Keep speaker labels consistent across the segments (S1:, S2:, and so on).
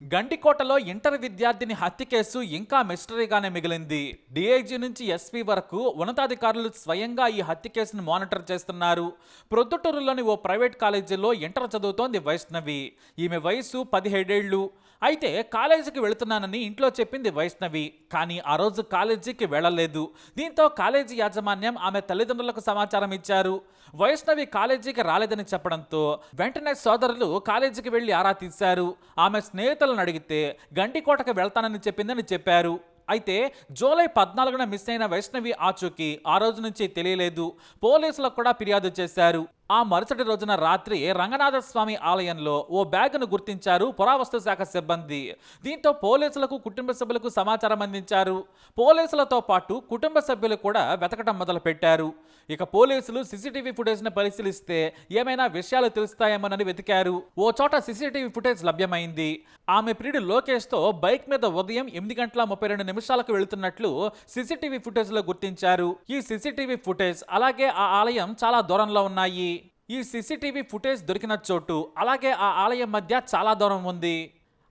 S1: గండికోటలో inter విద్యార్థిని హత్య case ఇంకా మిస్టరీగానే మిగిలింది. డీఐజీ నుంచి ఎస్పీ వరకు ఉన్నతాధికారులు స్వయంగా ఈ హత్య కేసును మానిటర్ చేస్తున్నారు. ప్రొద్దుటూరులోని ఓ ప్రైవేట్ కాలేజీలో ఇంటర్ చదువుతోంది వైష్ణవి. ఈమె వయసు 17 ఏళ్లు. అయితే కాలేజీకి వెళుతున్నానని ఇంట్లో చెప్పింది వైష్ణవి. కానీ ఆ రోజు కాలేజీకి వెళ్ళలేదు. దీంతో కాలేజీ యాజమాన్యం ఆమె తల్లిదండ్రులకు సమాచారం ఇచ్చారు. వైష్ణవి కాలేజీకి రాలేదని చెప్పడంతో వెంటనే సోదరులు కాలేజీకి వెళ్లి ఆరా తీశారు. ఆమె స్నేహితులను అడిగితే గండికోటకు వెళ్తానని చెప్పిందని చెప్పారు. అయితే జూలై 14న మిస్ అయిన వైష్ణవి ఆచూకీ ఆ రోజు నుంచి తెలియలేదు. పోలీసులకు కూడా ఫిర్యాదు చేశారు. ఆ మరుసటి రోజున రాత్రి రంగనాథస్వామి ఆలయంలో ఓ బ్యాగును గుర్తించారు పురావస్తు శాఖ సిబ్బంది. దీంతో పోలీసులకు కుటుంబ సభ్యులకు సమాచారం అందించారు. పోలీసులతో పాటు కుటుంబ సభ్యులు కూడా వెతకడం మొదలుపెట్టారు. ఇక పోలీసులు సీసీటీవీ ఫుటేజ్ను పరిశీలిస్తే ఏమైనా విషయాలు తెలుస్తాయేమోనని వెతికారు. ఓ చోట సీసీటీవీ ఫుటేజ్ లభ్యమైంది. ఆమె ప్రియుడు లోకేష్తో బైక్ మీద ఉదయం 8:32 వెళుతున్నట్లు సీసీటీవీ ఫుటేజ్ లో గుర్తించారు. ఈ సీసీటీవీ ఫుటేజ్ అలాగే ఆ ఆలయం చాలా దూరంలో ఉన్నాయి. ఈ సీసీటీవీ ఫుటేజ్ దొరికిన చోటు అలాగే ఆ ఆలయం మధ్య చాలా దూరం ఉంది.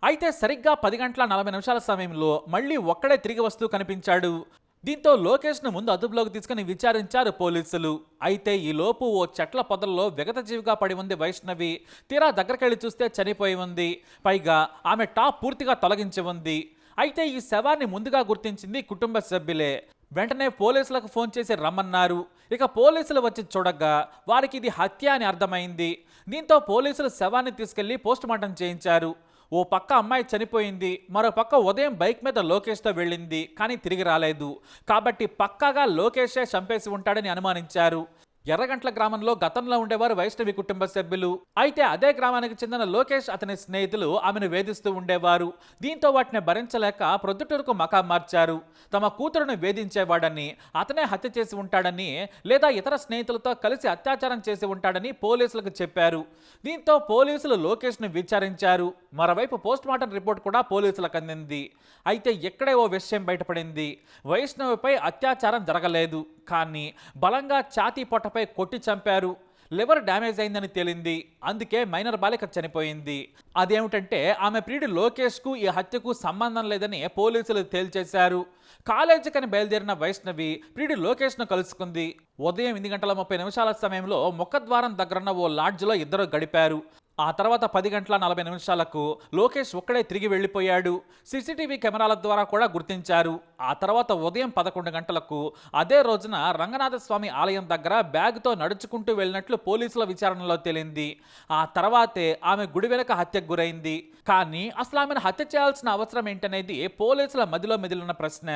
S1: అయితే సరిగ్గా 10:40 సమయంలో మళ్ళీ ఒక్కడే తిరిగి వస్తూ కనిపించాడు. దీంతో లోకేష్ను ముందు అదుపులోకి తీసుకుని విచారించారు పోలీసులు. అయితే ఈ లోపు ఓ చెట్ల పొదల్లో విగతజీవిగా పడి ఉంది వైష్ణవి. తీరా దగ్గరకెళ్లి చూస్తే చనిపోయి ఉంది. పైగా ఆమె టాప్ పూర్తిగా తొలగించి ఉంది. అయితే ఈ శవాన్ని ముందుగా గుర్తించింది కుటుంబ సభ్యులే. వెంటనే పోలీసులకు ఫోన్ చేసి రమ్మన్నారు. ఇక పోలీసులు వచ్చి చూడగా వారికి ఇది హత్య అని అర్థమైంది. దీంతో పోలీసులు శవాన్ని తీసుకెళ్లి పోస్టుమార్టం చేయించారు. ఓ పక్క అమ్మాయి చనిపోయింది, మరో పక్క ఉదయం బైక్ మీద లోకేష్తో వెళ్ళింది, కానీ తిరిగి రాలేదు. కాబట్టి పక్కాగా లోకేషే చంపేసి ఉంటాడని అనుమానించారు. ఎర్రగంట్ల గ్రామంలో గతంలో ఉండేవారు వైష్ణవి కుటుంబ సభ్యులు. అయితే అదే గ్రామానికి చెందిన లోకేష్ అతని స్నేహితులు ఆమెను వేధిస్తూ ఉండేవారు. దీంతో వాటిని భరించలేక ప్రొద్దుటూరుకు మకాం మార్చారు. తమ కూతురును వేధించేవాడని, అతనే హత్య చేసి ఉంటాడని లేదా ఇతర స్నేహితులతో కలిసి అత్యాచారం చేసి ఉంటాడని పోలీసులకు చెప్పారు. దీంతో పోలీసులు లోకేష్ను విచారించారు. మరోవైపు పోస్టుమార్టం రిపోర్ట్ కూడా పోలీసులకు అందింది. అయితే ఇక్కడే ఓ విషయం బయటపడింది. వైష్ణవిపై అత్యాచారం జరగలేదు, కానీ బలంగా ఛాతీ పొట్టపై కొట్టి చంపారు. లివర్ డ్యామేజ్ అయిందని తేలింది. అందుకే మైనర్ బాలిక చనిపోయింది. అదేమిటంటే ఆమె ప్రియుడు లోకేష్కు ఈ హత్యకు సంబంధం లేదని పోలీసులు తేల్చేశారు. కాలేజీకని బయలుదేరిన వైష్ణవి ప్రియుడు లోకేష్ను కలుసుకుంది. ఉదయం 8:30 సమయంలో ముఖద్వారం దగ్గరున్న ఓ లాడ్జ్లో ఇద్దరు గడిపారు. ఆ తర్వాత 10:40 లోకేష్ ఒక్కడే తిరిగి వెళ్లిపోయాడు. సీసీటీవీ కెమెరాల ద్వారా కూడా గుర్తించారు. ఆ తర్వాత ఉదయం 11 గంటలకు అదే రోజున రంగనాథస్వామి ఆలయం దగ్గర బ్యాగుతో నడుచుకుంటూ వెళ్ళినట్లు పోలీసుల విచారణలో తేలింది. ఆ తర్వాతే ఆమె గుడి వెనక హత్యకు గురైంది. కానీ అసలు ఆమెను హత్య చేయాల్సిన అవసరం ఏంటనేది పోలీసుల మదిలో మెదిలిన ప్రశ్న.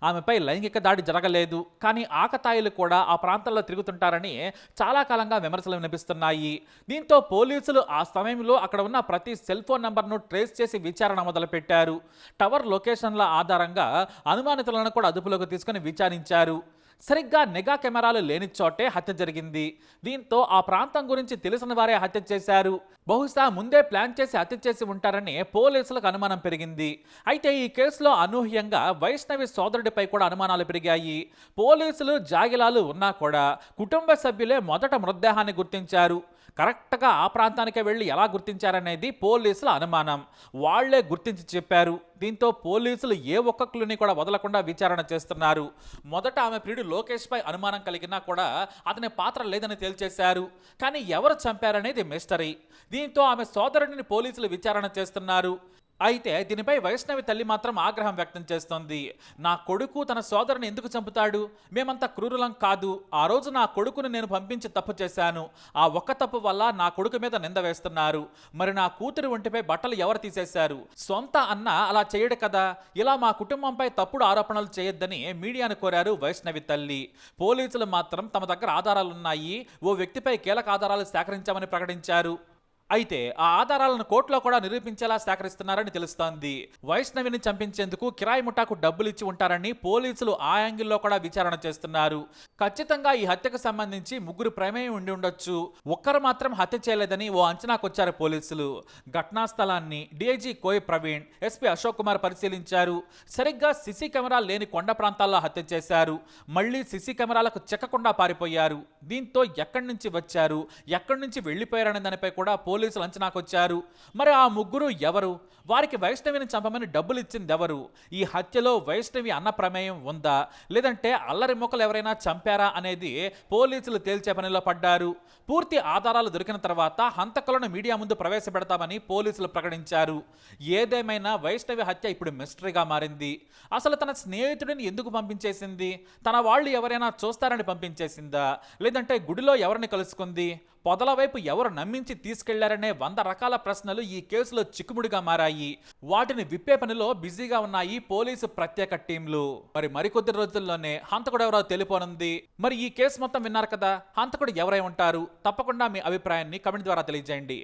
S1: ఆమెపై లైంగిక దాడి జరగలేదు, కానీ ఆకతాయిలు కూడా ఆ ప్రాంతంలో తిరుగుతుంటారని చాలా కాలంగా విమర్శలు వినిపిస్తున్నాయి. దీంతో పోలీసులు ఆ సమయంలో అక్కడ ఉన్న ప్రతి సెల్ ఫోన్ నంబర్ను ట్రేస్ చేసి విచారణ మొదలుపెట్టారు. టవర్ లొకేషన్ల ఆధారంగా అనుమానితులను కూడా అదుపులోకి తీసుకుని విచారించారు. సరిగ్గా నిఘా కెమెరాలు లేని చోటే హత్య జరిగింది. దీంతో ఆ ప్రాంతం గురించి తెలిసిన వారే హత్య చేశారు. బహుశా ముందే ప్లాన్ చేసి హత్య చేసి ఉంటారని పోలీసులకు అనుమానం పెరిగింది. అయితే ఈ కేసులో అనూహ్యంగా వైష్ణవి సోదరుడిపై కూడా అనుమానాలు పెరిగాయి. పోలీసులు జాగిలాలు ఉన్నా కూడా కుటుంబ సభ్యులే మొదట మృతదేహాన్ని గుర్తించారు. కరెక్ట్గా ఆ ప్రాంతానికే వెళ్ళి ఎలా గుర్తించారనేది పోలీసుల అనుమానం. వాళ్లే గుర్తించి చెప్పారు. దీంతో పోలీసులు ఏ ఒక్క క్లూని కూడా వదలకుండా విచారణ చేస్తున్నారు. మొదట ఆమె ప్రియుడు లోకేష్పై అనుమానం కలిగినా కూడా అతని పాత్ర లేదని తేల్చేశారు. కానీ ఎవరు చంపారనేది మిస్టరీ. దీంతో ఆమె సోదరుడిని పోలీసులు విచారణ చేస్తున్నారు. అయితే దీనిపై వైష్ణవి తల్లి మాత్రం ఆగ్రహం వ్యక్తం చేస్తోంది. నా కొడుకు తన సోదరుని ఎందుకు చంపుతాడు? మేమంతా క్రూరులం కాదు. ఆ రోజు నా కొడుకును నేను పంపించి తప్పు చేశాను. ఆ ఒక్క తప్పు వల్ల నా కొడుకు మీద నింద వేస్తున్నారు. మరి నా కూతురు ఒంటిపై బట్టలు ఎవరు తీసేశారు? సొంత అన్న అలా చేయడు కదా. ఇలా మా కుటుంబంపై తప్పుడు ఆరోపణలు చేయొద్దని మీడియాను కోరారు వైష్ణవి తల్లి. పోలీసులు మాత్రం తమ దగ్గర ఆధారాలున్నాయి, ఓ వ్యక్తిపై కీలక ఆధారాలు సేకరించామని ప్రకటించారు. అయితే ఆ ఆధారాలను కోర్టులో కూడా నిరూపించేలా సేకరిస్తున్నారని తెలుస్తోంది. వైష్ణవిని చంపించేందుకు కిరాయి ముఠాకు డబ్బులు ఇచ్చి ఉంటారని పోలీసులు ఆ యాంగిల్లో కూడా విచారణ చేస్తున్నారు. ఖచ్చితంగా ఈ హత్యకు సంబంధించి ముగ్గురు ప్రమేయం ఉండి ఉండొచ్చు. ఒక్కరు మాత్రం హత్య చేయలేదని ఓ అంచనాకొచ్చారు పోలీసులు. ఘటనా స్థలాన్ని డీఐజీ కోయ ప్రవీణ్, ఎస్పీ అశోక్ కుమార్ పరిశీలించారు. సరిగ్గా సీసీ కెమెరాలు లేని కొండ ప్రాంతాల్లో హత్య చేశారు. మళ్లీ సీసీ కెమెరాలకు చెక్కకుండా పారిపోయారు. దీంతో ఎక్కడి నుంచి వచ్చారు, ఎక్కడి నుంచి వెళ్లిపోయారనే దానిపై కూడా పోలీసులు అంచనాకొచ్చారు. మరి ఆ ముగ్గురు ఎవరు? వారికి వైష్ణవిని చంపమని డబ్బులు ఇచ్చింది ఎవరు? ఈ హత్యలో వైష్ణవి అన్న ప్రమేయం ఉందా, లేదంటే అల్లరి మొక్కలు ఎవరైనా చంపారా అనేది పోలీసులు తేల్చే పనిలో పడ్డారు. పూర్తి ఆధారాలు దొరికిన తర్వాత హంతకులను మీడియా ముందు ప్రవేశపెడతామని పోలీసులు ప్రకటించారు. ఏదేమైనా వైష్ణవి హత్య ఇప్పుడు మిస్టరీగా మారింది. అసలు తన స్నేహితుడిని ఎందుకు పంపించేసింది? తన వాళ్ళు ఎవరైనా చూస్తారని పంపించేసిందా, లేదంటే గుడిలో ఎవరిని కలుసుకుంది? పొదల వైపు ఎవరు నమ్మించి తీసుకెళ్లారనే 100 రకాల ప్రశ్నలు ఈ కేసులో చిక్కుముడిగా మారాయి. వాటిని విప్పే పనిలో బిజీగా ఉన్నాయి పోలీసు ప్రత్యేక టీంలు. మరికొద్ది రోజుల్లోనే హంతకుడు ఎవరో తెలిపోనుంది. మరి ఈ కేసు మొత్తం విన్నారు కదా, హంతకుడు ఎవరై ఉంటారు? తప్పకుండా మీ అభిప్రాయాన్ని కమెంట్ ద్వారా తెలియజేయండి.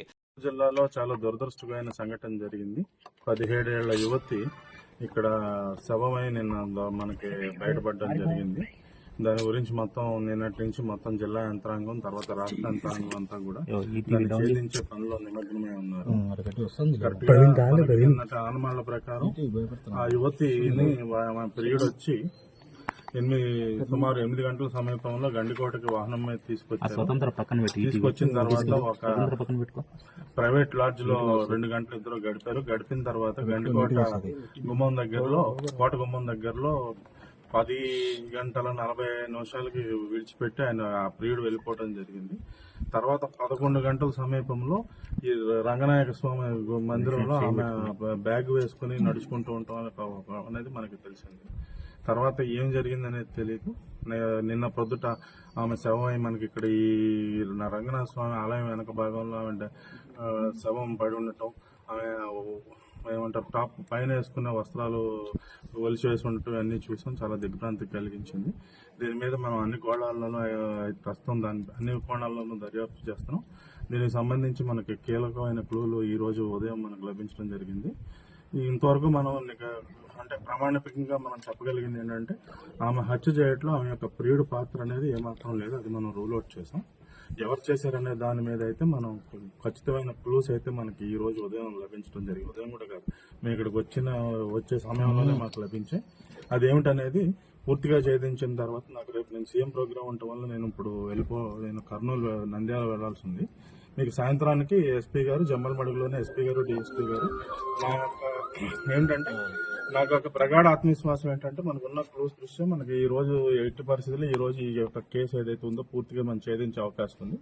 S2: జిల్లాలో చాలా దురదృష్టమైన సంఘటన జరిగింది. 17 ఏళ్ల యువతి ఇక్కడ శవమై నిన్న మనకి బయటపడడం జరిగింది. దాని గురించి మొత్తం నిన్నటి నుంచి మొత్తం జిల్లా యంత్రాంగం, తర్వాత రాష్ట్ర యంత్రాంగం అంతా కూడా దాన్ని ఛేదించే పనిలో నిమగ్నమై ఉన్నారు. అనుమానాల ప్రకారం ఆ యువతిని పీరియడ్ వచ్చి సుమారు 8 గంటల సమీపంలో గండికోటకి వాహనం మీద తీసుకొచ్చిన తర్వాత ఒక ప్రైవేట్ లాడ్జ్ లో 2 గంటలు ఇద్దరు గడిపిన తర్వాత గండికోట గుమ్మం దగ్గరలో 10:40 విడిచిపెట్టి ఆయన ఆ ప్రియుడు వెళ్ళిపోవడం జరిగింది. తర్వాత 11 గంటల సమీపంలో ఈ రంగనాయక స్వామి మందిరంలో ఆమె బ్యాగ్ వేసుకుని నడుచుకుంటూ ఉంటాం అనేది మనకి తెలిసింది. తర్వాత ఏం జరిగింది అనేది తెలియదు. నిన్న పొద్దుట ఆమె శవం మనకి ఇక్కడ ఈ రంగనాథ స్వామి ఆలయం వెనక భాగంలో ఆమె శవం పడి ఉండటం, ఆమె ఏమంటారు టాప్ పైన వేసుకున్న వస్త్రాలు ఒలిచి వేసి ఉండటం అన్ని చూసాం. చాలా దిగ్భ్రాంతి కలిగించింది. దీని మీద మనం అన్ని కోణాల్లోనూ ప్రస్తుతం అన్ని కోణాల్లోనూ దర్యాప్తు చేస్తున్నాం. దీనికి సంబంధించి మనకి కీలకమైన క్లూలు ఈ రోజు ఉదయం మనకు లభించడం జరిగింది. ఇంతవరకు మనం అంటే ప్రామాణికంగా మనం చెప్పగలిగింది ఏంటంటే ఆమె హత్య చేయట్లో ఆమె యొక్క ప్రియుడు పాత్ర అనేది ఏమాత్రం లేదు. అది మనం రూల్ అవుట్ చేసాం. ఎవరు చేశారనే దాని మీద అయితే మనం ఖచ్చితమైన క్లూస్ అయితే మనకి ఈ రోజు ఉదయం లభించడం జరిగింది. ఉదయం కూడా కాదు, మేము ఇక్కడికి వచ్చే సమయంలోనే మాకు లభించాయి. అదేమిటనేది పూర్తిగా ఛేదించిన తర్వాత నాకు రేపు నేను సీఎం ప్రోగ్రామ్ ఉండటం వల్ల నేను కర్నూలు నంద్యాల వెళ్లాల్సి ఉంది. మీకు సాయంత్రానికి ఎస్పీ గారు, జమ్మలమడుగులోనే ఎస్పీ గారు, డిఎస్పీ గారు ఏంటంటే నాకు ఒక ప్రగాఢ ఆత్మవిశ్వాసం ఏంటంటే మనకున్న క్లోజ్ దృష్ట్యా మనకి ఈ రోజు ఎట్టి పరిస్థితుల్లో ఈ రోజు ఈ యొక్క కేసు ఏదైతే ఉందో పూర్తిగా మనం ఛేదించే అవకాశం ఉంది.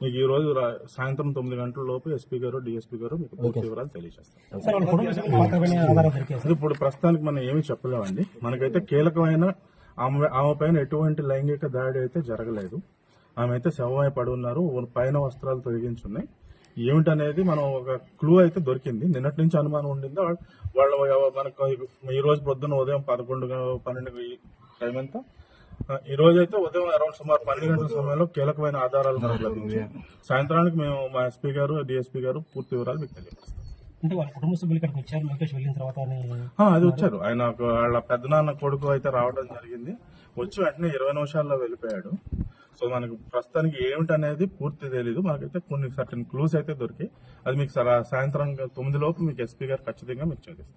S2: మీకు ఈ రోజు సాయంత్రం 9 గంటల లోపు ఎస్పీ గారు, డిఎస్పీ గారు మీకు పూర్తి వివరాలు తెలియజేస్తారు. ఇప్పుడు ప్రస్తుతానికి మనం ఏమీ చెప్పలేమండి. మనకైతే కీలకమైన ఆమె పైన ఎటువంటి లైంగిక దాడి అయితే జరగలేదు. ఆమె అయితే శవమై పడి ఉన్నారు, పైన వస్త్రాలు తొలగించున్నాయి. ఏమిటనేది మనం ఒక క్లూ అయితే దొరికింది. నిన్నటి నుంచి అనుమానం ఉండింది వాళ్ళ మనకు ఈ రోజు పొద్దున్న ఉదయం 11-12 టైం ఎంత ఈ రోజు అయితే ఉదయం అరౌండ్ సుమారు 12 గంటల సమయంలో కీలకమైన ఆధారాలు మనకు లభించాయి. సాయంత్రానికి మేము మా ఎస్పీ గారు, డిఎస్పీ గారు పూర్తి వివరాలు మీకు తెలియజేస్తాం.
S3: అంటే వాళ్ళ కుటుంబ సభ్యులు ఇక్కడికి వచ్చారు, లోకేష్ వెళ్ళిన తర్వాత
S2: అది వచ్చారు. ఆయన వాళ్ళ పెద్దనాన్న కొడుకు అయితే రావడం జరిగింది. వచ్చి వెంటనే 20 నిమిషాల్లో వెళ్ళిపోయాడు. సో మనకు ప్రస్తుతానికి ఏమిటనేది పూర్తి తెలీదు. మనకైతే కొన్ని సర్టన్ క్లూస్ అయితే దొరికి అది మీకు సాయంత్రం 9 లోపు మీకు ఎస్పీ గారు ఖచ్చితంగా మీకు చేస్తారు.